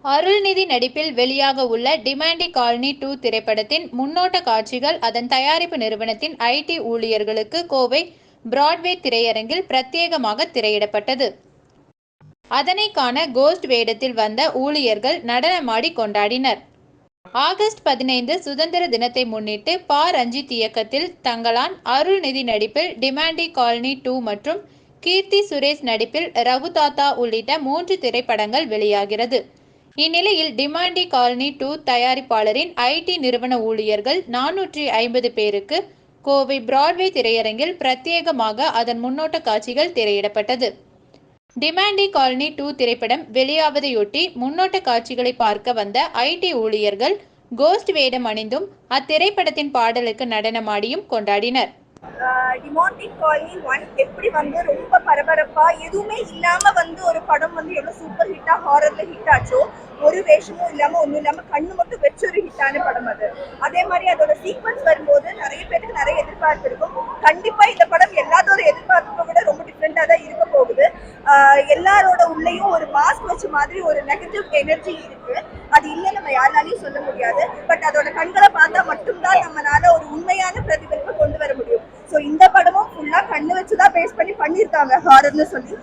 அருள்நிதி நடிப்பில் வெளியாக உள்ள டிமாண்டி காலனி 2 திரைப்படத்தின் முன்னோட்ட காட்சிகள் அதன் தயாரிப்பு நிறுவனத்தின் ஐடி ஊழியர்களுக்கு கோவை பிராட்வே திரையரங்கில் பிரத்யேகமாக திரையிடப்பட்டது. அதனை காண கோஸ்ட் வேடத்தில் வந்த ஊழியர்கள் நடனமாடி கொண்டாடினர். ஆகஸ்ட் 15 சுதந்திர தினத்தை முன்னிட்டு பா. ரஞ்சித் இயக்கத்தில் தங்கலான், அருள்நிதி நடிப்பில் டிமாண்டி காலனி 2 மற்றும் கீர்த்தி சுரேஷ் நடிப்பில் ரகுதாத்தா உள்ளிட்ட 3 திரைப்படங்கள் வெளியாகிறது. இந்நிலையில் டிமாண்டி காலனி 2 தயாரிப்பாளரின் ஐடி நிறுவன ஊழியர்கள் 450 பேருக்கு கோவை பிராட்வே திரையரங்கில் பிரத்யேகமாக அதன் முன்னோட்ட காட்சிகள் திரையிடப்பட்டது. டிமாண்டி காலனி 2 திரைப்படம் வெளியாவதையொட்டி முன்னோட்ட காட்சிகளை பார்க்க வந்த ஐடி ஊழியர்கள் கோஸ்ட் வேடம் அணிந்தும் அத்திரைப்படத்தின் பாடலுக்கு நடனமாடியும் கொண்டாடினர். டிமாண்டி காலனி 1 எப்படி ரொம்ப பரபரப்பா எதுவுமே இல்லாம ஒரு படம் எவ்வளவு சூப்பர் ஹிட்டா ஹாரர்ல ஹிட் ஆச்சோ, ஒரு வேஷமும் இல்லாம ஒண்ணும் இல்லாம கண்ணு மட்டும் வச்சு ஒரு ஹிட்டான படம் அது. அதே மாதிரி அதோட சீக்வன்ஸ் வரும்போது நிறைய பேருக்கு நிறைய எதிர்பார்ப்பு இருக்கும். கண்டிப்பா இந்த படம் எல்லாத்தோட எதிர்பார்ப்பை விட ரொம்ப டிஃப்ரெண்டா தான் இருக்க போகுது. எல்லாரோட உள்ளேயும் ஒரு மாஸ்க் வச்ச மாதிரி ஒரு நெகட்டிவ் எனர்ஜி இருக்கு. அது இல்லை நம்ம யாராலையும் சொல்ல முடியாது. பட் அதோட கண்களை பார்த்தா மட்டும்தான் நம்மளால ஒரு உண்மையான பிரதிபலிப்பை கொண்டு வர முடியும். ஸோ இந்த படமும் ஃபுல்லா கண்ணு வச்சுதான் பேஸ் பண்ணி பண்ணியிருக்காங்க ஹாரர்னு சொல்லி.